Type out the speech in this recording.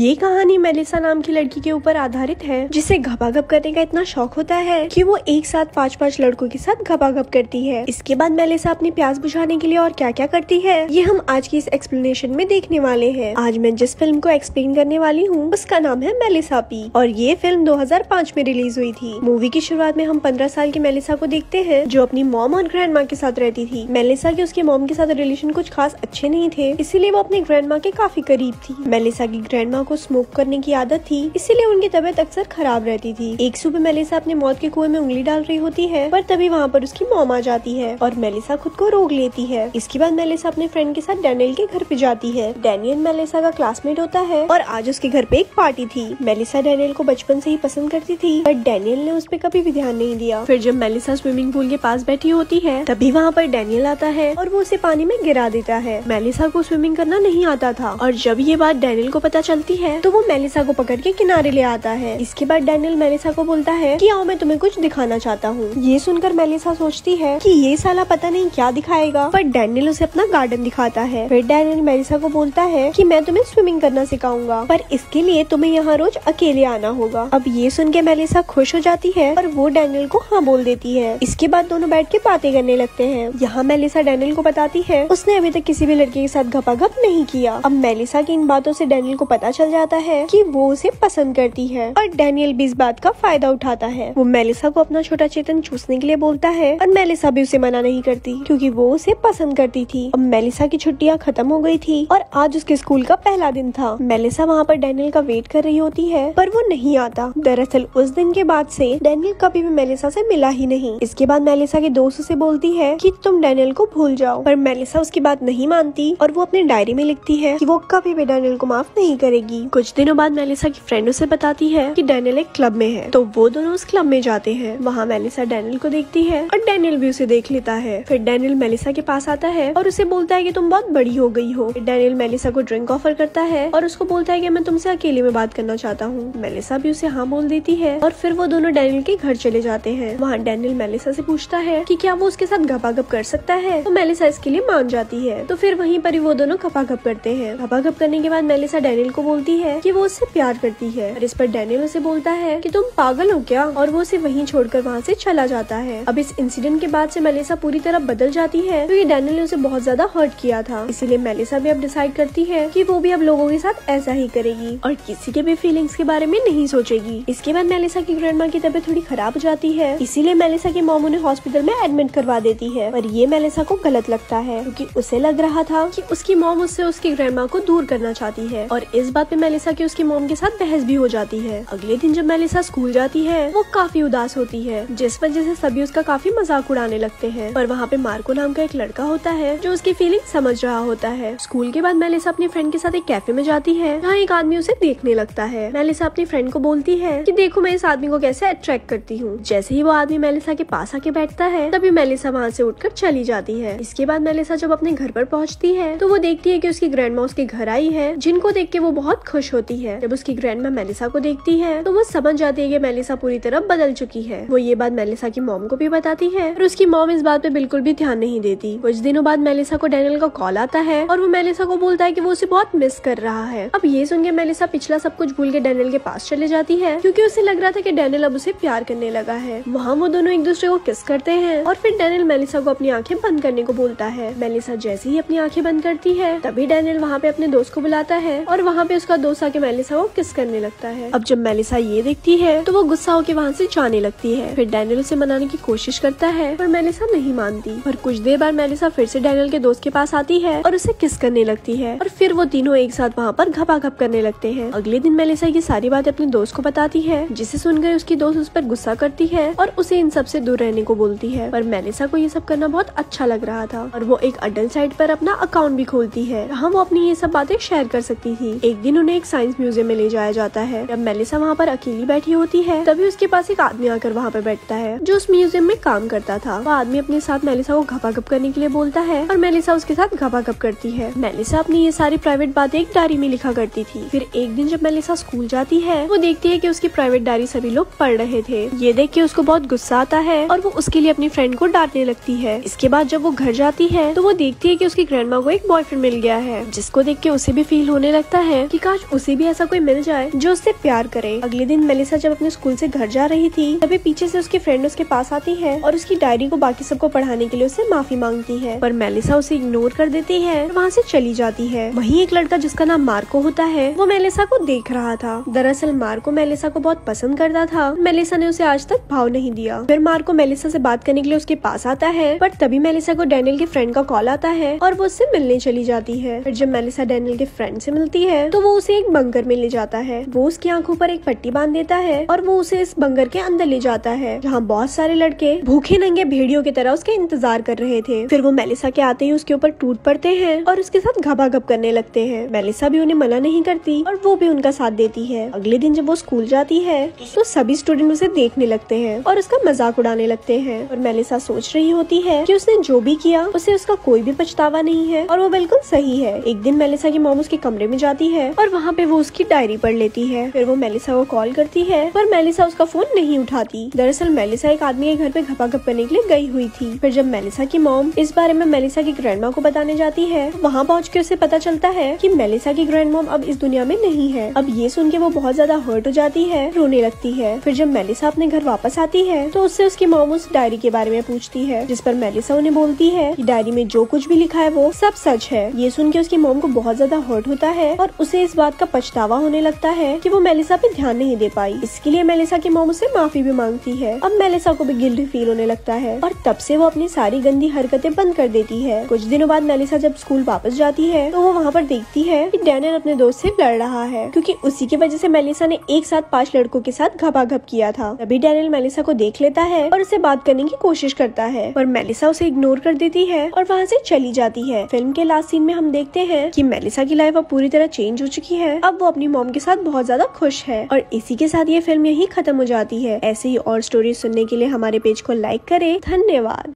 ये कहानी मेलिसा नाम की लड़की के ऊपर आधारित है, जिसे घपाघप करने का इतना शौक होता है कि वो एक साथ 5-5 लड़कों के साथ घपाघप करती है। इसके बाद मेलिसा अपनी प्यास बुझाने के लिए और क्या क्या करती है, ये हम आज की इस एक्सप्लेनेशन में देखने वाले हैं। आज मैं जिस फिल्म को एक्सप्लेन करने वाली हूँ उसका नाम है मेलिसा पी और ये फिल्म 2005 में रिलीज हुई थी। मूवी की शुरुआत में हम 15 साल की मेलिसा को देखते हैं, जो अपनी मॉम और ग्रैंड माँ के साथ रहती थी। मेलिसा के उसके मॉम के साथ रिलेशन कुछ खास अच्छे नहीं थे, इसीलिए वो अपनी ग्रैंड माँ के काफी करीब थी। मेलिसा की ग्रैंड माँ को स्मोक करने की आदत थी, इसीलिए उनकी तबीयत अक्सर खराब रहती थी। एक सुबह मेलिसा अपने मौत के कुएं में उंगली डाल रही होती है, पर तभी वहाँ पर उसकी मॉम आ जाती है और मेलिसा खुद को रोक लेती है। इसके बाद मेलिसा अपने फ्रेंड के साथ डैनियल के घर पे जाती है। डैनियल मेलिसा का क्लासमेट होता है और आज उसके घर पे एक पार्टी थी। मेलिसा डैनियल को बचपन से ही पसंद करती थी, पर डैनियल ने उस पर कभी भी ध्यान नहीं दिया। फिर जब मेलिसा स्विमिंग पूल के पास बैठी होती है, तभी वहाँ पर डैनियल आता है और वो उसे पानी में गिरा देता है। मेलिसा को स्विमिंग करना नहीं आता था और जब ये बात डैनियल को पता चलती है तो वो मेलिसा को पकड़ के किनारे ले आता है। इसके बाद डैनियल मेलिसा को बोलता है कि आओ मैं तुम्हें कुछ दिखाना चाहता हूँ। ये सुनकर मेलिसा सोचती है कि ये साला पता नहीं क्या दिखाएगा, पर डैनियल उसे अपना गार्डन दिखाता है। फिर डैनियल मेलिसा को बोलता है कि मैं तुम्हें स्विमिंग करना सिखाऊंगा, पर इसके लिए तुम्हें यहाँ रोज अकेले आना होगा। अब ये सुन के मेलिसा खुश हो जाती है और वो डैनियल को हाँ बोल देती है। इसके बाद दोनों बैठ के बातें करने लगते हैं। यहाँ मेलिसा डैनियल को बताती है उसने अभी तक किसी भी लड़के के साथ घपाघप नहीं किया। अब मेलिसा की इन बातों से डैनियल को पता चल जाता है कि वो उसे पसंद करती है और डैनियल भी इस बात का फायदा उठाता है। वो मेलिसा को अपना छोटा चेतन चूसने के लिए बोलता है और मेलिसा भी उसे मना नहीं करती, क्योंकि वो उसे पसंद करती थी। अब मेलिसा की छुट्टियां खत्म हो गई थी और आज उसके स्कूल का पहला दिन था। मेलिसा वहाँ पर डैनियल का वेट कर रही होती है, पर वो नहीं आता। दरअसल उस दिन के बाद से डैनियल कभी भी मेलिसा से मिला ही नहीं। इसके बाद मेलिसा के दोस्त उसे बोलती है कि तुम डैनियल को भूल जाओ, पर मेलिसा उसकी बात नहीं मानती और वो अपनी डायरी में लिखती है कि वो कभी भी डैनियल को माफ नहीं करेगी। कुछ दिनों बाद मेलिसा की फ्रेंड उसे बताती है कि डैनियल एक क्लब में है, तो वो दोनों उस क्लब में जाते हैं। वहाँ मेलिसा डैनियल को देखती है और डैनियल भी उसे देख लेता है। फिर डैनियल मेलिसा के पास आता है और उसे बोलता है कि तुम बहुत बड़ी हो गई हो। डैनियल मेलिसा को ड्रिंक ऑफर करता है और उसको बोलता है कि मैं तुमसे अकेले में बात करना चाहता हूँ। मेलिसा भी उसे हाँ बोल देती है और फिर वो दोनों डैनियल के घर चले जाते हैं। वहाँ डैनियल मेलिसा से पूछता है कि क्या वो उसके साथ घपाघप कर सकता है, तो मेलिसा इसके लिए मान जाती है। तो फिर वहीं पर ही वो दोनों घपाघप करते हैं। घपाघप करने के बाद मेलिसा डैनियल को बोलती है कि वो उससे प्यार करती है और इस पर डैनियल उसे बोलता है कि तुम पागल हो क्या, और वो उसे वहीं छोड़कर वहाँ से चला जाता है। अब इस इंसिडेंट के बाद से मेलिसा पूरी तरह बदल जाती है, क्योंकि डैनियल ने उसे बहुत ज्यादा हर्ट किया था। इसीलिए मेलिसा भी अब डिसाइड करती है कि वो भी अब लोगों के साथ ऐसा ही करेगी और किसी के भी फीलिंग्स के बारे में नहीं सोचेगी। इसके बाद मेलिसा की ग्रैंडमा की तबीयत थोड़ी खराब हो जाती है, इसीलिए मेलिसा की मॉम उन्हें हॉस्पिटल में एडमिट करवा देती है। पर ये मेलिसा को गलत लगता है, क्योंकि उसे लग रहा था कि उसकी मॉम उससे उसकी ग्रैंडमा को दूर करना चाहती है और इस बात पे मेलिसा की उसकी मॉम के साथ बहस भी हो जाती है। अगले दिन जब मेलिसा स्कूल जाती है, वो काफी उदास होती है, जिस वजह से सभी उसका काफी मजाक उड़ाने लगते हैं। पर वहाँ पे मार्को नाम का एक लड़का होता है जो उसकी फीलिंग समझ रहा होता है। स्कूल के बाद मेलिसा अपनी फ्रेंड के साथ एक कैफे में जाती है, जहाँ एक आदमी उसे देखने लगता है। मेलिसा अपनी फ्रेंड को बोलती है कि देखो मैं इस आदमी को कैसे अट्रैक्ट करती हूँ। जैसे ही वो आदमी मेलिसा के पास आके बैठता है, तभी मेलिसा वहाँ से उठकर चली जाती है। इसके बाद मेलिसा जब अपने घर पर पहुँचती है, तो वो देखती है कि उसकी ग्रैंडमा उसके घर आई है, जिनको देख के वो बहुत खुश होती है। जब उसकी ग्रैंडमा मेलिसा को देखती है, तो वो समझ जाती है कि मेलिसा पूरी तरह बदल चुकी है। वो ये बात मेलिसा की मॉम को भी बताती है, और उसकी मॉम इस बात पे बिल्कुल भी ध्यान नहीं देती। कुछ दिनों बाद मेलिसा को डैनियल का कॉल आता है और वो मेलिसा को बोलता है कि वो उसे बहुत मिस कर रहा है। अब ये सुन के मेलिसा पिछला सब कुछ भूल के डैनियल के पास चले जाती है, क्योंकि उसे लग रहा था कि डैनियल अब उसे प्यार करने लगा है। वहाँ वो दोनों एक दूसरे को किस करते हैं और फिर डैनियल मेलिसा को अपनी आंखें बंद करने को बोलता है। मेलिसा जैसे ही अपनी आंखें बंद करती है, तभी डैनियल वहाँ पे अपने दोस्त को बुलाता है और वहाँ पे उसका दोस्त आके मेलिसा को किस करने लगता है। अब जब मेलिसा ये देखती है, तो वो गुस्सा होकर वहाँ से जाने लगती है। फिर डैनियल उसे मनाने की कोशिश करता है, पर मेलिसा नहीं मानती। पर कुछ देर बाद मेलिसा फिर से डैनियल के दोस्त के पास आती है और उसे किस करने लगती है और फिर वो तीनों एक साथ वहाँ पर घपाघप करने लगते हैं। अगले दिन मेलिसा ये सारी बातें अपने दोस्त को बताती है, जिसे सुनकर उसकी दोस्त उस पर गुस्सा करती है और उसे इन सब से दूर रहने को बोलती है। पर मेलिसा को ये सब करना बहुत अच्छा लग रहा था और वो एक अडल्ट साइट पर अपना अकाउंट भी खोलती है, जहाँ वो अपनी ये सब बातें शेयर कर सकती थी। एक दिन उन्हें एक साइंस म्यूजियम में ले जाया जाता है। जब मेलिसा वहाँ पर अकेली बैठी होती है, तभी उसके पास एक आदमी आकर वहाँ पर बैठता है, जो उस म्यूजियम में काम करता था। वो आदमी अपने साथ मेलिसा को घपाघप करने के लिए बोलता है और मेलिसा उसके साथ घपाघप करती है। मेलिसा अपनी ये सारी प्राइवेट बातें एक डायरी में लिखा करती थी। फिर एक दिन जब मेलिसा स्कूल जाती है, वो देखती है कि उसकी प्राइवेट डायरी सभी लोग पढ़ रहे थे। ये देख के उसको बहुत गुस्सा आता है और वो उसके लिए अपनी फ्रेंड को डांटने लगती है। इसके बाद जब वो घर जाती है, तो वो देखती है कि उसकी ग्रैंडमा को एक बॉयफ्रेंड मिल गया है, जिसको देख के उसे भी फील होने लगता है कि काश उसे भी ऐसा कोई मिल जाए जो उससे प्यार करे। अगले दिन मेलिसा जब अपने स्कूल से घर जा रही थी तभी पीछे से उसकी फ्रेंड उसके पास आती है और उसकी डायरी को बाकी सबको पढ़ाने के लिए उससे माफी मांगती है, पर मेलिसा उसे इग्नोर कर देती है और वहाँ से चली जाती है। वहीं एक लड़का जिसका नाम मार्को होता है वो मेलिसा को देख रहा था। दरअसल मार्को मेलिसा को बहुत पसंद करता था। मेलिसा ने उसे आज तक भाव नहीं दिया। फिर मार्को मेलिसा से बात करने के लिए उसके पास आता है, पर तभी मेलिसा को डैनियल के फ्रेंड का कॉल आता है और वो उससे मिलने चली जाती है। फिर जब मेलिसा डैनियल के फ्रेंड से मिलती है तो वो उसे एक बंकर में ले जाता है। वो उसकी आंखों पर एक पट्टी बांध देता है और वो उसे इस बंकर के अंदर ले जाता है जहाँ बहुत सारे लड़के भूखे नंगे भेड़ियों की तरह उसके इंतजार कर रहे थे। फिर वो मेलिसा के आते ही उसके ऊपर टूट पड़ते हैं और उसके साथ घबाघब करने लगते हैं। मेलिसा भी उन्हें मना नहीं करती और वो भी उनका साथ देती है। अगले दिन जब वो स्कूल जाती है तो सभी स्टूडेंट उसे देखने लगते हैं और उसका मजाक उड़ाने लगते हैं और मेलिसा सोच रही होती है कि उसने जो भी किया उसे उसका कोई भी पछतावा नहीं है और वो बिल्कुल सही है। एक दिन मेलिसा की मॉम उसके कमरे में जाती है और वहाँ पे वो उसकी डायरी पढ़ लेती है। फिर वो मेलिसा को कॉल करती है पर मेलिसा उसका फोन नहीं उठाती। दरअसल मेलिसा एक आदमी के घर पे घपाघप करने के लिए गई हुई थी। फिर जब मेलिसा की मॉम इस बारे में मेलिसा की ग्रैंडमा को बताने जाती है, वहाँ पहुँच के उसे पता चलता है कि मेलिसा की ग्रैंड मॉम अब इस दुनिया में नहीं है। अब ये सुन के वो बहुत ज्यादा हर्ट हो जाती है, रोने लगती है। फिर जब मेलिसा अपने घर वापस आती है तो उससे उसकी मॉम उस डायरी के बारे में पूछती है, जिस पर मेलिसा उन्हें बोलती है कि डायरी में जो कुछ भी लिखा है वो सब सच है। ये सुन के उसकी मॉम को बहुत ज्यादा हर्ट होता है और उसे इस बात का पछतावा होने लगता है कि वो मेलिसा पे ध्यान नहीं दे पाई। इसके लिए मेलिसा की मॉम उससे माफी भी मांगती है। अब मेलिसा को भी गिल्ट फील होने लगता है और तब से वो अपनी सारी गंदी हरकतें बंद कर देती है। कुछ दिनों बाद मेलिसा जब स्कूल वापस जाती है तो वो वहाँ पर देखती है कि डैनियल अपने दोस्त से लड़ रहा है, क्योंकि उसी की वजह से मेलिसा ने एक साथ 5 लड़कों के साथ घपाघप किया था। तभी डैनियल मेलिसा को देख लेता है और उससे बात करने की कोशिश करता है, पर मेलिसा उसे इग्नोर कर देती है और वहाँ से चली जाती है। फिल्म के लास्ट सीन में हम देखते हैं कि मेलिसा की लाइफ अब पूरी तरह चेंज हो चुकी है। अब वो अपनी मॉम के साथ बहुत ज्यादा खुश है और इसी के साथ ये फिल्म यही खत्म हो जाती है। ऐसे ही और स्टोरी सुनने के लिए हमारे पेज को लाइक करें। धन्यवाद।